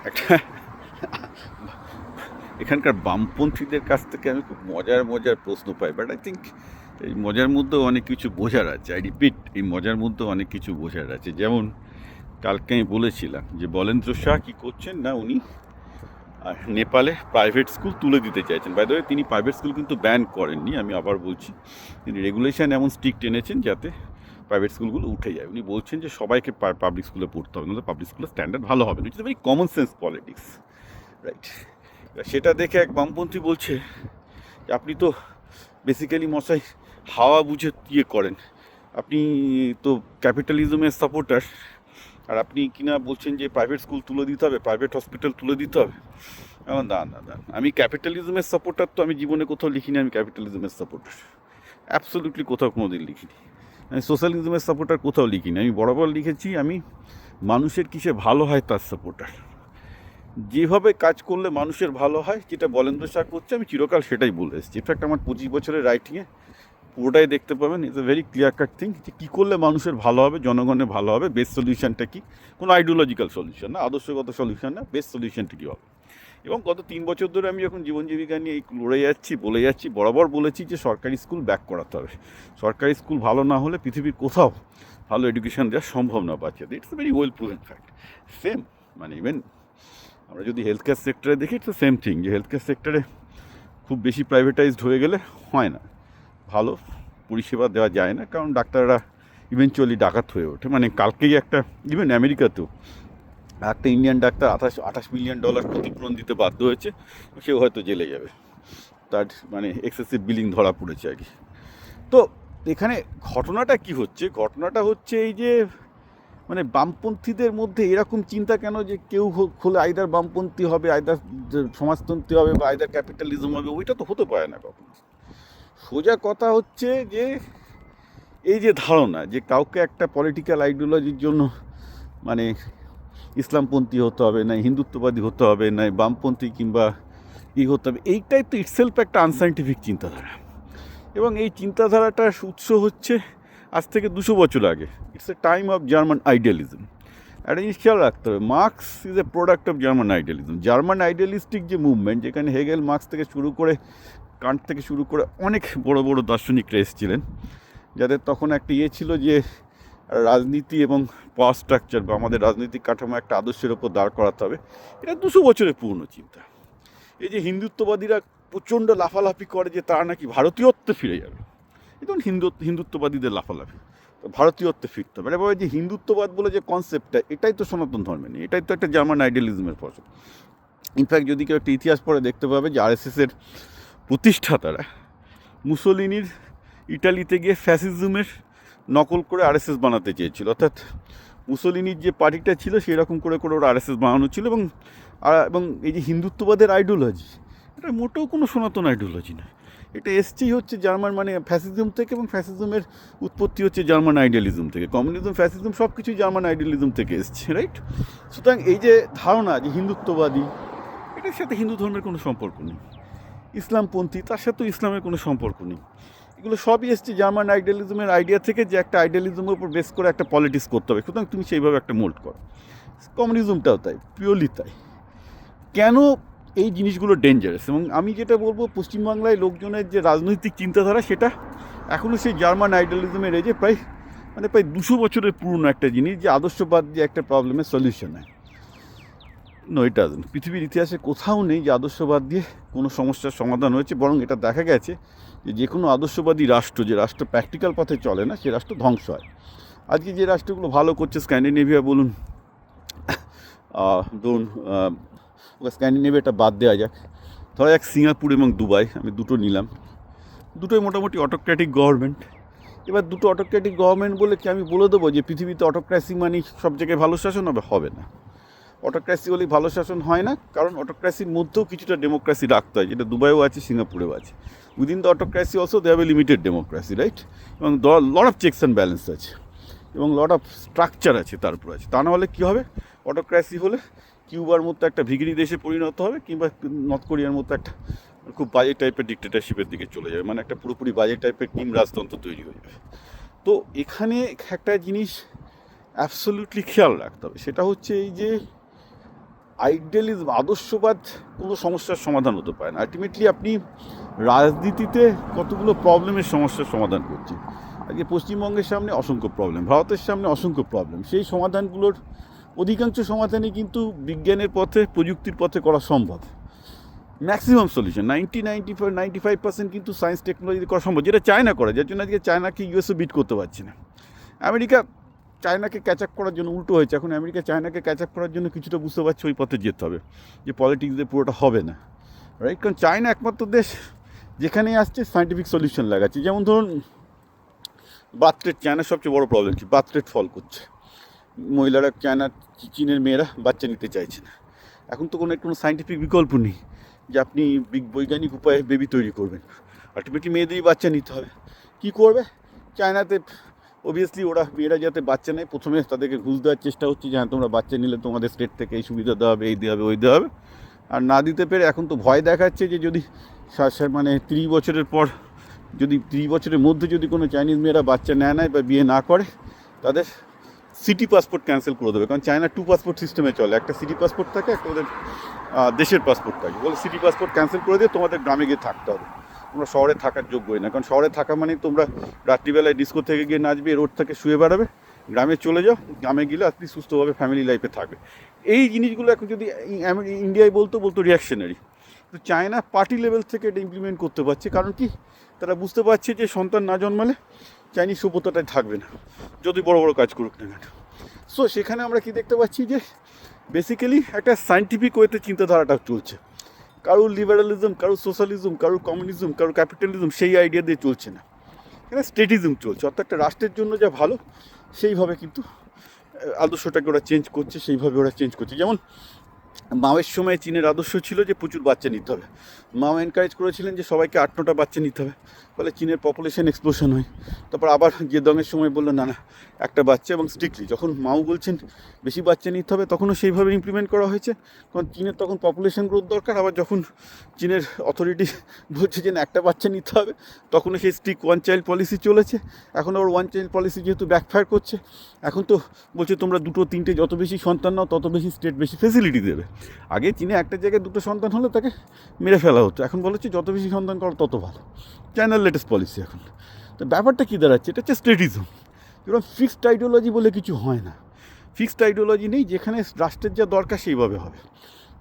একটা এখানকার বামপন্থীদের কাছ থেকে আমি খুব মজার প্রশ্ন পাই, বাট আই থিঙ্ক এই মজার মধ্যেও অনেক কিছু বোঝার আছে। আই রিপিট, এই মজার মধ্যেও অনেক কিছু বোঝার আছে। যেমন কালকে আমি বলেছিলাম যে বলেন্দ্র শাহ কী করছেন না, উনি নেপালে প্রাইভেট স্কুল তুলে দিতে চাইছেন। বাই দ্য ওয়ে, তিনি প্রাইভেট স্কুল কিন্তু ব্যান করেননি, আমি আবার বলছি, তিনি রেগুলেশন এমন স্ট্রিক্ট এনেছেন যাতে প্রাইভেট স্কুলগুলো উঠে যায়। উনি বলছেন যে সবাইকে পাবলিক স্কুলে পড়তে হবে, নাহলে পাবলিক স্কুলের স্ট্যান্ডার্ড ভালো হবে না। It's very common sense politics, right? সেটা দেখে এক বামপন্থী বলছে যে আপনি তো বেসিক্যালি মশাই হাওয়া বুঝে করেন, আপনি তো ক্যাপিটালিজমের সাপোর্টার, আর আপনি কিনা বলছেন যে প্রাইভেট স্কুল তুলে দিতে হবে, প্রাইভেট হসপিটাল তুলে দিতে হবে। এখন দাঁড়ান, আমি ক্যাপিটালিজমের সাপোর্টার তো আমি জীবনে কোথাও লিখিনি আমি ক্যাপিটালিজমের সাপোর্টার, অ্যাবসলিউটলি কোথাও কোনো দিন লিখিনি। আমি সোশ্যালিজমের সাপোর্টার কোথাও লিখিনি, আমি বরাবর লিখেছি আমি মানুষের কিসে ভালো হয় তার সাপোর্টার। যেভাবে কাজ করলে মানুষের ভালো হয়, যেটা বলেন্দ্র শাহ করছে, আমি চিরকাল সেটাই বলে এসেছি। ইনফ্যাক্ট আমার 25 বছরের রাইটিংয়ে পুরোটাই দেখতে পাবেন, it's a very clear cut thing, যে কী করলে মানুষের ভালো হবে, জনগণের ভালো হবে, বেস্ট সলিউশনটা কী, কোনো আইডিওলজিক্যাল সলিউশন না, আদর্শগত সলিউশন না, বেস্ট সলিউশনটা কী হবে। এবং গত 3 বছর ধরে আমি যখন জীবন জীবিকা নিয়ে এই লড়ে যাচ্ছি, বলে যাচ্ছি, বরাবর বলেছি যে সরকারি স্কুল ব্যাক করাতে হবে। সরকারি স্কুল ভালো না হলে পৃথিবীর কোথাও ভালো এডুকেশন দেওয়া সম্ভব না বাচ্চাদের। It's a very well proven fact. Same, মানে ইভেন আমরা যদি হেলথ কেয়ার সেক্টরে দেখি, ইটস সেম থিং, যে হেলথ কেয়ার সেক্টরে খুব বেশি প্রাইভেটাইজড হয়ে গেলে হয় না, ভালো পরিষেবা দেওয়া যায় না, কারণ ডাক্তাররা ইভেনচুয়ালি ডাকাত হয়ে ওঠে। মানে কালকেই একটা, ইভেন আমেরিকাতেও একটা ইন্ডিয়ান ডাক্তার $28 মিলিয়ন ক্ষতিপূরণ দিতে বাধ্য হয়েছে, সেও হয়তো জেলে যাবে, তার মানে এক্সেসিভ বিলিং ধরা পড়েছে আর কি। তো এখানে ঘটনাটা কি হচ্ছে, ঘটনাটা হচ্ছে এই যে মানে বামপন্থীদের মধ্যে এরকম চিন্তা কেন যে কেউ হলে আইদার বামপন্থী হবে, আইদার সমাজতন্ত্রী হবে, বা আইদার ক্যাপিটালিজম হবে, ওইটা তো হতে পারে না কখনো। সোজা কথা হচ্ছে যে এই যে ধারণা যে কাউকে একটা পলিটিক্যাল আইডিওলজির জন্য মানে ইসলামপন্থী হতে হবে, না হিন্দুত্ববাদী হতে হবে, না বামপন্থী কিংবা হতে হবে, এইটাই তো ইটসেলফ একটা আনসাইন্টিফিক চিন্তাধারা। এবং এই চিন্তাধারাটার উৎস হচ্ছে আজ থেকে 200 বছর আগে। It's a time of German idealism. একটা জিনিস খেয়াল রাখতে হবে, marks is a product of German idealism. German idealistic যে মুভমেন্ট, যেখানে হেগেল, মার্কস থেকে শুরু করে, কান্ট থেকে শুরু করে অনেক বড় বড় দার্শনিকরা এসেছিলেন, যাদের তখন একটা ছিল যে রাজনীতি এবং পাওয়ার স্ট্রাকচার বা আমাদের রাজনৈতিক কাঠামো একটা আদর্শের ওপর দাঁড় করাতে হবে। এটা 200 বছরের পুরনো চিন্তা। এই যে হিন্দুত্ববাদীরা প্রচণ্ড লাফালাফি করে যে তারা নাকি ভারতীয়ত্বে ফিরে যাবে, এখন হিন্দুত্ববাদীদের লাফালাফি, তো ভারতীয়ত্বে ফিরতে হবে। এবার যে হিন্দুত্ববাদ বলে যে কনসেপ্টটা, এটাই তো সনাতন ধর্মে নেই, এটাই তো একটা জার্মান আইডিয়ালিজমের ফসল। ইনফ্যাক্ট যদি কেউ একটা ইতিহাস পড়ে দেখতে পাবে যে আরএসএসের প্রতিষ্ঠাতারা মুসোলিনির ইটালিতে গিয়ে ফ্যাসিজমের নকল করে আরএসএস বানাতে চেয়েছিল, অর্থাৎ মুসোলিনির যে পার্টিটা ছিল সেরকম করে করে ওরা আরএসএস বানানো ছিল। এবং এই যে হিন্দুত্ববাদের আইডিওলজি, এটা মোটেও কোনো সনাতন আইডিওলজি নয়, এটা এসছেই হচ্ছে জার্মান মানে ফ্যাসিজম থেকে, এবং ফ্যাসিজমের উৎপত্তি হচ্ছে জার্মান আইডিয়ালিজম থেকে। কমিউনিজম, ফ্যাসিজম সব কিছুই জার্মান আইডিয়ালিজম থেকে এসছে, রাইট? সুতরাং এই যে ধারণা যে হিন্দুত্ববাদী, এটার সাথে হিন্দু ধর্মের কোনো সম্পর্ক নেই। ইসলামপন্থী, তার সাথেও ইসলামের কোনো সম্পর্ক নেই। এগুলো সবই এসছে জার্মান আইডিয়ালিজমের আইডিয়া থেকে, যে একটা আইডিয়ালিজমের উপর বেস করে একটা পলিটিক্স করতে হবে, সুতরাং তুমি সেইভাবে একটা মোল্ড করো। কমিউনিজমটাও তাই, পিওরলি তাই। কেন এই জিনিসগুলো ডেঞ্জারাস? এবং আমি যেটা বলবো, পশ্চিমবাংলায় লোকজনের যে রাজনৈতিক চিন্তাধারা, সেটা এখনও সেই জার্মান আইডিয়ালিজমের এই যে প্রায় 200 বছরের পুরনো একটা জিনিস, যে আদর্শবাদ যে একটা প্রবলেমের সলিউশন হয়। No, it doesn't. পৃথিবীর ইতিহাসে কোথাও নেই যে আদর্শবাদ দিয়ে কোনো সমস্যার সমাধান হয়েছে। বরং এটা দেখা গেছে যে কোনো আদর্শবাদী রাষ্ট্র, যে রাষ্ট্র প্র্যাকটিক্যাল পথে চলে না, সে রাষ্ট্র ধ্বংস হয়। আজকে যে রাষ্ট্রগুলো ভালো করছে, স্ক্যান্ডিনেভিয়া বলুন, ধরুন স্ক্যান্ডিনেভিয়াটা বাদ দেওয়া যাক, ধরা যাক সিঙ্গাপুর এবং দুবাই, আমি দুটো নিলাম, দুটোই মোটামুটি অটোক্র্যাটিক গভর্নমেন্ট। এবার দুটো অটোক্র্যাটিক গভর্নমেন্ট বলে কি আমি বলে দেবো যে পৃথিবীতে অটোক্র্যাসি মানে সব জায়গায় ভালো শাসন হবে? হবে না। অটোক্র্যাসি হলেই ভালো শাসন হয় না, কারণ অটোক্র্যাসির মধ্যেও কিছুটা ডেমোক্রেসি রাখতে হয়, যেটা দুবাইও আছে, সিঙ্গাপুরেও আছে। Within the autocracy also they have a limited democracy, right? এবং lot of checks and balance আছে, এবং লট অফ স্ট্রাকচার আছে তার উপর আছে। তা না হলে কী হবে? অটোক্র্যাসি হলে কিউবার মতো একটা ভিগিরি দেশে পরিণত হবে, কিংবা নর্থ কোরিয়ার মতো একটা খুব বাজে টাইপের ডিক্টেটরশিপের দিকে চলে যাবে, মানে একটা পুরোপুরি বাজে টাইপের টিম রাজতন্ত্র তৈরি হয়ে যাবে। তো এখানে একটা জিনিস অ্যাবসলিউটলি খেয়াল রাখতে হবে, সেটা হচ্ছে এই যে আইডিয়ালিজম, আদর্শবাদ কোনো সমস্যার সমাধান হতে পারে না। আলটিমেটলি আপনি রাজনীতিতে কতগুলো প্রবলেমের সমস্যার সমাধান করছেন। আজকে পশ্চিমবঙ্গের সামনে অসংখ্য প্রবলেম, ভারতের সামনে অসংখ্য প্রবলেম। সেই সমাধানগুলোর অধিকাংশ সমাধানই কিন্তু বিজ্ঞানের পথে, প্রযুক্তির পথে করা সম্ভব। ম্যাক্সিমাম সলিউশন 95% কিন্তু সায়েন্স টেকনোলজি করা সম্ভব, যেটা চায়না করে, যার জন্য আজকে চায়নাকে ইউএসও বিট করতে পারছে না। আমেরিকা চায়নাকে ক্যাচ আপ করার জন্য উল্টো হয়েছে। এখন আমেরিকা চায়নাকে ক্যাচ আপ করার জন্য কিছুটা বুঝতে পারছে ওই পথে যেতে হবে, যে পলিটিক্স দিয়ে পুরোটা হবে না, রাইট? কারণ চায়না একমাত্র দেশ যেখানেই আসছে সায়েন্টিফিক সলিউশন লাগাচ্ছে। যেমন ধরুন বার্থ রেট, চায়নার সবচেয়ে বড় প্রবলেম কি? বার্থ রেট ফল করছে। মহিলারা, চীনের মেয়েরা বাচ্চা নিতে চাইছে না। এখন তো কোনো সায়েন্টিফিক বিকল্প নেই যে আপনি বৈজ্ঞানিক উপায়ে বেবি তৈরি করবেন। আলটিমেটলি মেয়েদেরই বাচ্চা নিতে হবে। কী করবে? চায়নাতে অবভিয়াসলি ওরা মেয়েরা যাতে বাচ্চা নেয়, প্রথমে তাদেরকে ঘুষ দেওয়ার চেষ্টা হচ্ছে যে হ্যাঁ তোমরা বাচ্চা নিলে তোমাদের স্টেট থেকে এই সুবিধা দেওয়া হবে, এই দেওয়া হবে, ওই দেওয়া হবে। আর না দিতে পেরে এখন তো ভয় দেখাচ্ছে যে যদি মানে 30 বছরের পর, যদি 30 বছরের মধ্যে যদি কোনো চাইনিজ মেয়েরা বাচ্চা নেয় বা বিয়ে না করে, তাদের সিটি পাসপোর্ট ক্যান্সেল করে দেবে। কারণ চায়না 2 পাসপোর্ট সিস্টেমে চলে, একটা সিটি পাসপোর্ট থাকে, একটা ওদের দেশের পাসপোর্ট থাকে। বলে সিটি পাসপোর্ট ক্যান্সেল করে দিয়ে তোমাদের গ্রামে গিয়ে থাকতে হবে, তোমরা শহরে থাকার যোগ্যই না। কারণ শহরে থাকা মানে তোমরা রাত্রিবেলায় ডিস্কো থেকে গিয়ে নাচবে, রোড থেকে শুয়ে বেড়াবে। গ্রামে চলে যাও, গ্রামে গেলে আপনি সুস্থভাবে ফ্যামিলি লাইফে থাকবে। এই জিনিসগুলো এখন যদি ইন্ডিয়ায় বলতো রিয়াকশনারি, তো চায়না পার্টি লেভেল থেকে এটা ইমপ্লিমেন্ট করতে পারছে। কারণ কি? তারা বুঝতে পারছে যে সন্তান না জন্মালে চাইনিজ সভ্যতাটাই থাকবে না, যদি বড় বড় কাজ করুক না কেন। সো সেখানে আমরা কি দেখতে পাচ্ছি যে বেসিক্যালি একটা সায়েন্টিফিক ওয়েতে চিন্তাধারাটা চলছে। কারোর লিবারালিজম, কারোর সোশ্যালিজম, কারোর কমিউনিজম, কারোর ক্যাপিটালিজম সেই আইডিয়া দিয়ে চলছে না। এখানে স্টেটিজম চলছে, অর্থাৎ একটা রাষ্ট্রের জন্য যা ভালো সেইভাবে কিন্তু আদর্শটাকে ওরা চেঞ্জ করছে, সেইভাবে ওরা চেঞ্জ করছে। যেমন মাওয়ের সময় চীনের আদর্শ ছিল যে প্রচুর বাচ্চা নিতে হবে। মাও এনকারেজ করেছিলেন যে সবাইকে 8-9টা বাচ্চা নিতে হবে, ফলে চীনের পপুলেশন এক্সপ্লোশন হয়। তারপর আবার জেদংয়ের সময় বললো না না, একটা বাচ্চা, এবং স্ট্রিক্টলি যখন মাও বলছেন বেশি বাচ্চা নিতে হবে, তখনও সেইভাবে ইমপ্লিমেন্ট করা হয়েছে। কারণ চীনের তখন পপুলেশন গ্রোথ দরকার। আবার যখন চীনের অথরিটি বলছে যে না একটা বাচ্চা নিতে হবে, তখনও সেই স্ট্রিক্ট 1 চাইল্ড পলিসি চলেছে। এখন আবার 1 চাইল্ড পলিসি যেহেতু ব্যাকফায়ার করছে, এখন তো বলছে তোমরা 2-3টে যত বেশি সন্তান নাও তত বেশি স্টেট বেশি ফেসিলিটি দেবে। আগে চীনে একটা জায়গায় 2টো সন্তান হলে তাকে মেরে ফেলা হতো, এখন বলেছে যত বেশি সন্তান করো তত ভালো। চায়নার লেটেস্ট পলিসি এখন। তো ব্যাপারটা কী দাঁড়াচ্ছে? এটা হচ্ছে স্টেটিজম। এরকম ফিক্সড আইডিওলজি বলে কিছু হয় না, ফিক্সড আইডিওলজি নেই। যেখানে রাষ্ট্রের যা দরকার সেইভাবে হবে।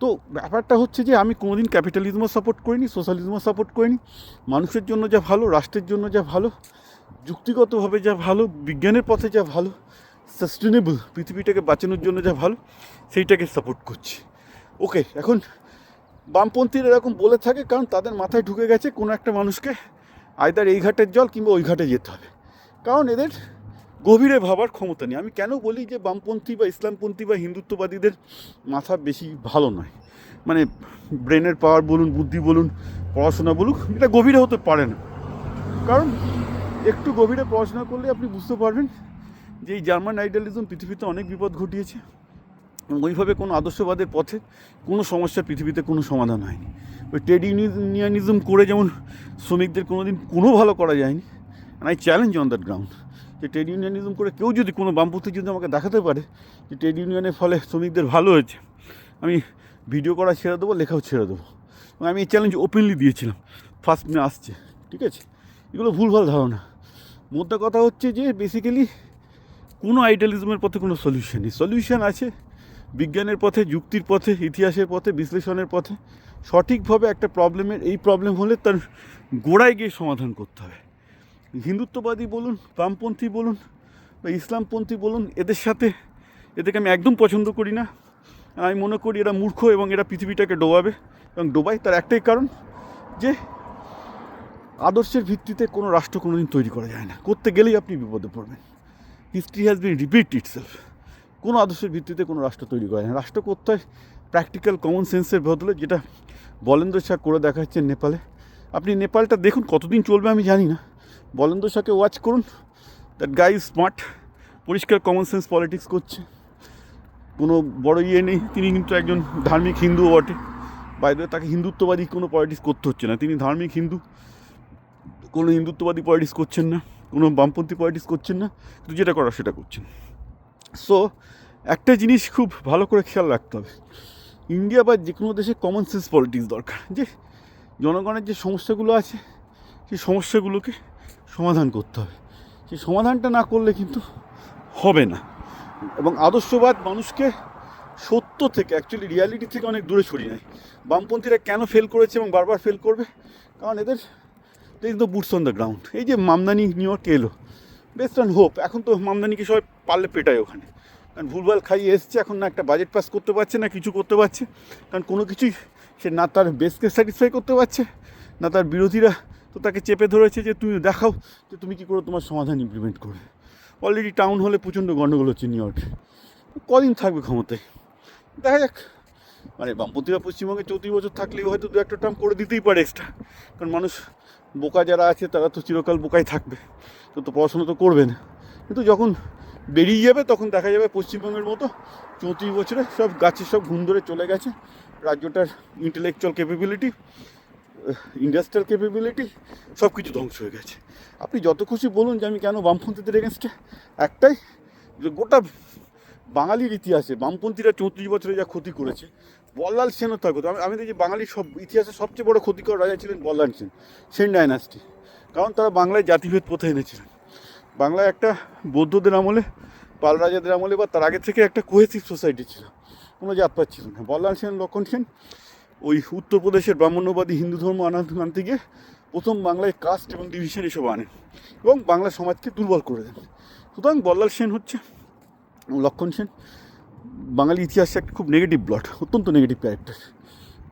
তো ব্যাপারটা হচ্ছে যে আমি কোনোদিন ক্যাপিটালিজমও সাপোর্ট করিনি, সোশ্যালিজমও সাপোর্ট করিনি। মানুষের জন্য যা ভালো, রাষ্ট্রের জন্য যা ভালো, যুক্তিগতভাবে যা ভালো, বিজ্ঞানের পথে যা ভালো, সাস্টেনেবল পৃথিবীটাকে বাঁচানোর জন্য যা ভালো, সেইটাকে সাপোর্ট করছি। ওকে, এখন বামপন্থীরা এরকম বলে থাকে কারণ তাদের মাথায় ঢুকে গেছে কোনো একটা মানুষকে আইদার এই ঘাটের জল কিংবা ওই ঘাটে যেতে হবে। কারণ এদের গভীরে ভাবার ক্ষমতা নেই। আমি কেন বলি যে বামপন্থী বা ইসলামপন্থী বা হিন্দুত্ববাদীদের মাথা বেশি ভালো নয়, মানে ব্রেনের পাওয়ার বলুন, বুদ্ধি বলুন, পড়াশোনা বলুন, এটা গভীরে হতে পারে না। কারণ একটু গভীরে পড়াশোনা করলে আপনি বুঝতে পারবেন যে এই জার্মান আইডিয়ালিজম পৃথিবীতে অনেক বিপদ ঘটিয়েছে। ওইভাবে কোনো আদর্শবাদের পথে কোনো সমস্যার পৃথিবীতে কোনো সমাধান হয়নি। ওই ট্রেড ইউনিয়নিজম করে যেমন শ্রমিকদের কোনো দিন কোনো ভালো করা যায়নি, and I challenge on that ground যে ট্রেড ইউনিয়নিজম করে কেউ যদি কোনো বামপন্থী যদি আমাকে দেখাতে পারে যে ট্রেড ইউনিয়নের ফলে শ্রমিকদের ভালো হয়েছে, আমি ভিডিও করা ছেড়ে দেবো, লেখাও ছেড়ে দেবো। এবং আমি এই চ্যালেঞ্জ ওপেনলি দিয়েছিলাম, ফার্স্ট মে আসছে। ঠিক আছে, এগুলো ভুলভাল ধারণা। মোদ্দা কথা হচ্ছে যে বেসিক্যালি কোনো আইডিয়ালিজমের পথে কোনো সলিউশন নেই। সলিউশন আছে বিজ্ঞানের পথে, যুক্তির পথে, ইতিহাসের পথে, বিশ্লেষণের পথে। সঠিকভাবে একটা প্রবলেমের এই প্রবলেম হলে তার গোড়ায় গিয়ে সমাধান করতে হবে। হিন্দুত্ববাদী বলুন, বামপন্থী বলুন বা ইসলামপন্থী বলুন, এদেরকে আমি একদম পছন্দ করি না। আমি মনে করি এরা মূর্খ এবং এরা পৃথিবীটাকে ডোবাবে এবং ডোবায়। তার একটাই কারণ যে আদর্শের ভিত্তিতে কোনো রাষ্ট্র কোনো দিন তৈরি করা যায় না। করতে গেলেই আপনি বিপদে পড়বেন। History has been repeat itself. কোনো আদর্শের ভিত্তিতে কোনো রাষ্ট্র তৈরি করা যায় না। রাষ্ট্র করতে হয় প্র্যাকটিক্যাল কমন সেন্সের বদলে, যেটা বলেন্দ্র শাহ করে দেখাচ্ছেন নেপালে। আপনি নেপালটা দেখুন, কতদিন চলবে আমি জানি না। বলেন্দ্র শাহকে ওয়াচ করুন, দ্যাট গাই ইজ স্মার্ট, পরিষ্কার কমন সেন্স পলিটিক্স করছে, কোনো বড় নেই। তিনি কিন্তু একজন ধার্মিক হিন্দুও বটে। বাইরে তাকে হিন্দুত্ববাদী কোনো পলিটিক্স করতে হচ্ছে না, তিনি ধার্মিক হিন্দু, কোনো হিন্দুত্ববাদী পলিটিক্স করছেন না, কোনো বামপন্থী পলিটিক্স করছেন না, কিন্তু যেটা করার সেটা করছেন। সো একটা জিনিস খুব ভালো করে খেয়াল রাখতে হবে, ইন্ডিয়া বা যে কোনো দেশে কমন সেন্স পলিটিক্স দরকার, যে জনগণের যে সমস্যাগুলো আছে সেই সমস্যাগুলোকে সমাধান করতে হবে। সেই সমাধানটা না করলে কিন্তু হবে না। এবং আদর্শবাদ মানুষকে সত্য থেকে, অ্যাকচুয়ালি রিয়ালিটি থেকে অনেক দূরে সরিয়ে নেয়। বামপন্থীরা কেন ফেল করেছে এবং বারবার ফেল করবে? কারণ এদের is the boots on the ground. এই যে মামদানি নিউ ইয়র্কে এলো, বেস্ট অন হোপ। এখন তো মামদানিকে সবাই পারলে পেটায় ওখানে, কারণ ভুলভাল খাইয়ে এসছে। এখন না একটা বাজেট পাস করতে পারছে, না কিছু করতে পারছে। কারণ কোনো কিছুই সে না তার বেসকে স্যাটিসফাই করতে পারছে, না তার বিরোধীরা তো তাকে চেপে ধরেছে যে তুমি দেখাও যে তুমি কী করে তোমার সমাধান ইমপ্লিমেন্ট করবে। অলরেডি টাউন হলে প্রচণ্ড গণ্ডগোল হচ্ছে নিউ ইয়র্কে। কদিন থাকবে ক্ষমতায় দেখা যাক। মানে বামপন্থীরা পশ্চিমবঙ্গে 34 বছর থাকলেও হয়তো 2-1 টার্ম করে দিতেই পারে এক্সট্রা, কারণ মানুষ বোকা যারা আছে তারা তো চিরকাল বোকাই থাকবে, তো পড়াশোনা তো করবে না। কিন্তু যখন বেরিয়ে যাবে তখন দেখা যাবে পশ্চিমবঙ্গের মতো 34 বছরে সব গাছের সব ঘুম ধরে চলে গেছে। রাজ্যটার ইন্টেলেকচুয়াল ক্যাপেবিলিটি, ইন্ডাস্ট্রিয়াল ক্যাপেবিলিটি সব কিছু ধ্বংস হয়ে গেছে। আপনি যত খুশি বলুন যে আমি কেন বামপন্থীদের এগেনস্টে, একটাই যে গোটা বাঙালির ইতিহাসে বামপন্থীরা 34 বছরে যা ক্ষতি করেছে, বল্লাল সেনও তার কথা। আমি দেখি বাঙালির সব ইতিহাসে সবচেয়ে বড় ক্ষতিকর রাজা ছিলেন বল্লাল সেন, সেন ডাইনাস্টি। কারণ তারা বাংলায় জাতিভেদ প্রথা এনেছিলেন। বাংলায় একটা বৌদ্ধদের আমলে, পাল রাজাদের আমলে বা তার আগে থেকে একটা কোহেসিভ সোসাইটি ছিল, কোনো জাতপাত ছিল না। বল্লাল সেন, লক্ষণ সেন ওই উত্তরপ্রদেশের ব্রাহ্মণ্যবাদী হিন্দু ধর্ম আনতে গিয়ে প্রথম বাংলায় কাস্ট এবং ডিভিশন এসব আনেন এবং বাংলা সমাজকে দুর্বল করে দেন। সুতরাং বল্লাল সেন হচ্ছে, লক্ষণ সেন বাঙালি ইতিহাসে একটা খুব নেগেটিভ ব্লট, অত্যন্ত নেগেটিভ ক্যারেক্টার,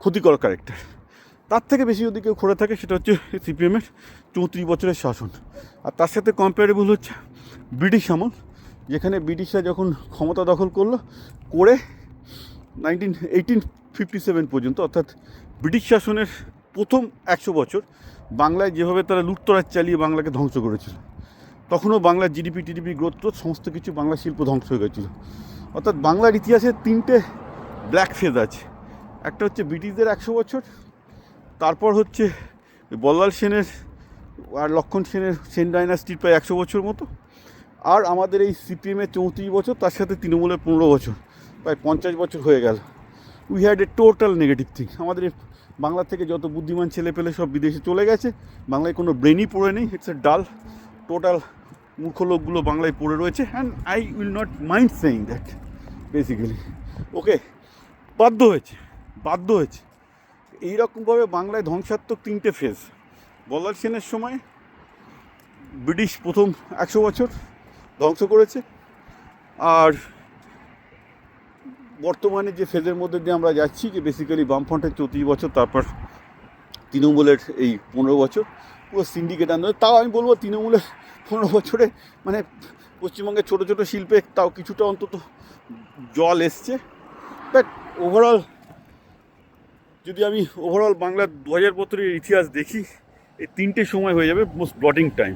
ক্ষতিকর ক্যারেক্টার। তার থেকে বেশি যদি কেউ করে থাকে সেটা হচ্ছে সিপিএমের 34 বছরের শাসন। আর তার সাথে কম্পারেবল হচ্ছে ব্রিটিশ আমল, যেখানে ব্রিটিশরা যখন ক্ষমতা দখল করলো করে 1857 পর্যন্ত, অর্থাৎ ব্রিটিশ শাসনের প্রথম 100 বছর বাংলায় যেভাবে তারা লুটতরাজ চালিয়ে বাংলাকে ধ্বংস করেছিল, তখনও বাংলার টিডিপি গ্রোথ সমস্ত কিছু বাংলা শিল্প ধ্বংস হয়ে গেছিলো। অর্থাৎ বাংলার ইতিহাসে 3টে ব্ল্যাক ফেজ আছে। একটা হচ্ছে ব্রিটিশদের 100 বছর, তারপর হচ্ছে বল্লাল সেনের আর লক্ষণ সেনের সেন ডাইনাস্টির প্রায় 100 বছর মতো, আর আমাদের এই সিপিএমের 34 বছর, তার সাথে তৃণমূলের 15 বছর, প্রায় 50 বছর হয়ে গেল। We had a total negative thing. আমাদের বাংলা থেকে যত বুদ্ধিমান ছেলে পেলে সব বিদেশে চলে গেছে, বাংলায় কোনো ব্রেনই পড়ে নেই। ইটস এ ডাল, টোটাল মূর্খ লোকগুলো বাংলায় পড়ে রয়েছে। And I will not mind saying that basically. Okay, বাধ্য হয়েছে এইরকমভাবে বাংলায় ধ্বংসাত্মক 3টে ফেজ। বল্লাল সেনের সময় ব্রিটিশ প্রথম 100 বছর ধ্বংস করেছে, আর বর্তমানে যে ফেজের মধ্যে দিয়ে আমরা যাচ্ছি, যে বেসিক্যালি বামফ্রন্টের 34 বছর, তারপর তৃণমূলের এই 15 বছর, পুরো সিন্ডিকেট আন্দোলন। তাও আমি বলবো তৃণমূলের 15 বছরে মানে পশ্চিমবঙ্গের ছোটো ছোটো শিল্পে তাও কিছুটা অন্তত জল এসছে। বাট ওভারঅল যদি আমি বাংলার 2000 বছরের ইতিহাস দেখি, এই 3টে সময় হয়ে যাবে মোস্ট ব্লটিং টাইম।